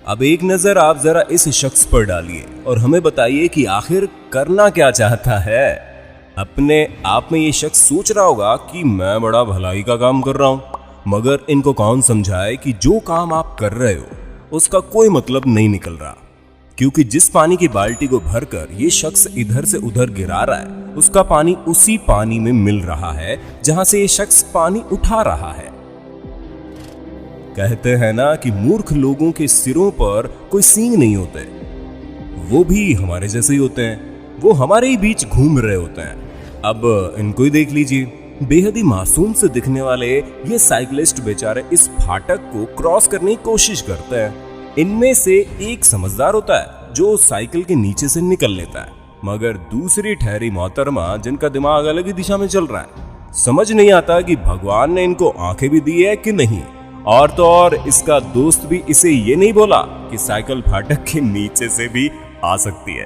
अब एक नजर आप जरा इस शख्स पर डालिए और हमें बताइए कि आखिर करना क्या चाहता है। अपने आप में ये शख्स सोच रहा होगा कि मैं बड़ा भलाई का काम कर रहा हूं, मगर इनको कौन समझाए कि जो काम आप कर रहे हो उसका कोई मतलब नहीं निकल रहा, क्योंकि जिस पानी की बाल्टी को भरकर ये शख्स इधर से उधर गिरा रहा है उसका पानी उसी पानी में मिल रहा है जहां से ये शख्स पानी उठा रहा है। कहते हैं ना कि मूर्ख लोगों के सिरों पर कोई सींग नहीं होते, वो भी हमारे जैसे ही होते हैं, वो हमारे ही बीच घूम रहे होते हैं। अब इनको ही देख लीजिए, बेहद ही मासूम से दिखने वाले ये साइकिलिस्ट बेचारे इस फाटक को क्रॉस करने की कोशिश करते हैं। इनमें से एक समझदार होता है जो साइकिल के नीचे से निकल लेता है, मगर दूसरी ठहरी मोहतरमा जिनका दिमाग अलग ही दिशा में चल रहा है। समझ नहीं आता कि भगवान ने इनको आंखें भी दी है कि नहीं। और तो और इसका दोस्त भी इसे ये नहीं बोला कि साइकिल फाटक के नीचे से भी आ सकती है।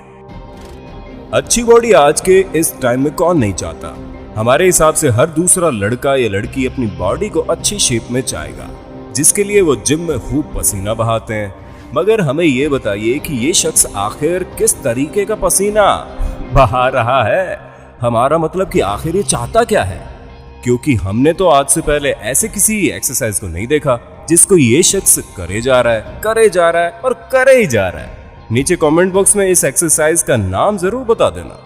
अच्छी बॉडी आज के इस टाइम में कौन नहीं चाहता। हमारे हिसाब से हर दूसरा लड़का या लड़की अपनी बॉडी को अच्छी शेप में चाहेगा, जिसके लिए वो जिम में खूब पसीना बहाते हैं। मगर हमें ये बताइए कि ये शख्स आखिर किस तरीके का पसीना बहा रहा है। हमारा मतलब कि आखिर ये चाहता क्या है, क्योंकि हमने तो आज से पहले ऐसे किसी एक्सरसाइज को नहीं देखा जिसको ये शख्स करे जा रहा है और करे ही जा रहा है। नीचे कमेंट बॉक्स में इस एक्सरसाइज का नाम जरूर बता देना।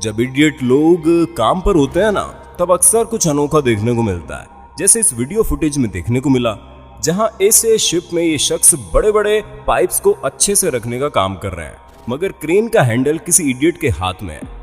जब इडियट लोग काम पर होते हैं ना, तब अक्सर कुछ अनोखा देखने को मिलता है, जैसे इस वीडियो फुटेज में देखने को मिला, जहां इस शिप में ये शख्स बड़े बड़े पाइप्स को अच्छे से रखने का काम कर रहे हैं, मगर क्रेन का हैंडल किसी इडियट के हाथ में है।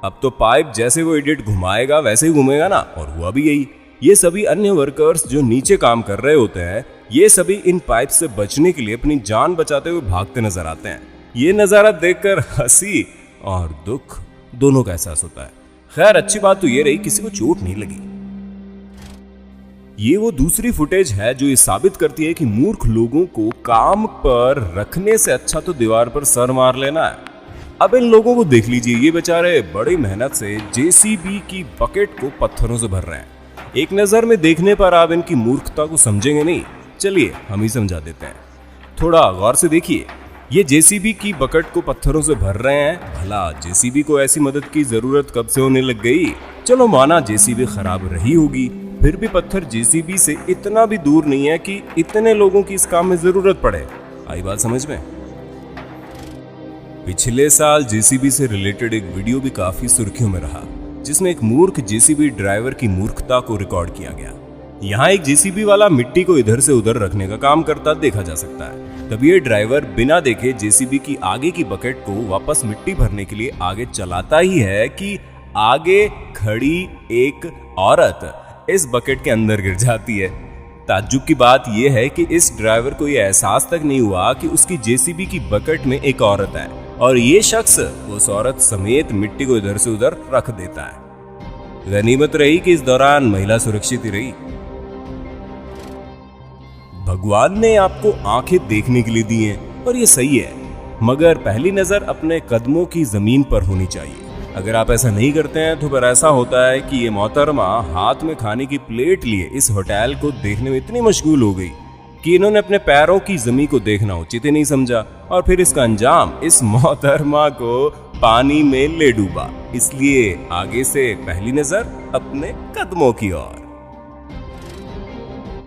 अब तो पाइप जैसे वो इडियट घुमाएगा वैसे ही घूमेगा ना, और हुआ भी यही। ये सभी अन्य वर्कर्स जो नीचे काम कर रहे होते हैं, ये सभी इन पाइप से बचने के लिए अपनी जान बचाते हुए भागते नजर आते हैं। ये नजारा देखकर हंसी और दुख दोनों का एहसास होता है। खैर, अच्छी बात तो ये रही किसी को चोट नहीं लगी। ये वो दूसरी फुटेज है जो ये साबित करती है कि मूर्ख लोगों को काम पर रखने से अच्छा तो दीवार पर सर मार लेना है। अब इन लोगों को देख लीजिए, ये बेचारे बड़ी मेहनत से जेसीबी की बकेट को पत्थरों से भर रहे हैं। एक नजर में देखने पर आप इनकी मूर्खता को समझेंगे नहीं। चलिए हम ही समझा देते हैं। थोड़ा गौर से देखिए, ये जेसीबी की बकेट को पत्थरों से भर रहे हैं। भला जेसीबी को ऐसी मदद की जरूरत कब से होने लग गई? चलो माना जेसीबी खराब रही होगी, फिर भी पत्थर जेसीबी से इतना भी दूर नहीं है कि इतने लोगों की इस काम में जरूरत पड़े। आई बात समझ में? पिछले साल जेसीबी से रिलेटेड एक वीडियो भी काफी सुर्खियों में रहा, जिसमें एक मूर्ख जेसीबी ड्राइवर की मूर्खता को रिकॉर्ड किया गया। यहाँ एक जेसीबी वाला मिट्टी को इधर से उधर रखने का काम करता देखा जा सकता है। तब ये ड्राइवर बिना देखे जेसीबी की आगे की बकेट को वापस मिट्टी भरने के लिए आगे चलाता ही है कि आगे खड़ी एक औरत इस बकेट के अंदर गिर जाती है। ताज्जुब की बात यह है कि इस ड्राइवर को यह एहसास तक नहीं हुआ कि उसकी जेसीबी की बकेट में एक औरत है, और ये शख्स उस औरत समेत मिट्टी को इधर से उधर रख देता है। गनीमत रही कि इस दौरान महिला सुरक्षित ही रही। भगवान ने आपको आंखें देखने के लिए दी हैं और ये सही है, मगर पहली नजर अपने कदमों की जमीन पर होनी चाहिए। अगर आप ऐसा नहीं करते हैं तो फिर ऐसा होता है कि ये मोहतरमा हाथ में खाने की प्लेट लिए इस होटल को देखने में इतनी मशगूल हो गई कि इन्होंने अपने पैरों की जमीन को देखना उचित ही नहीं समझा, और फिर इसका अंजाम इस मोहतरमा को पानी में ले डूबा। इसलिए आगे से पहली नजर अपने कदमों की ओर।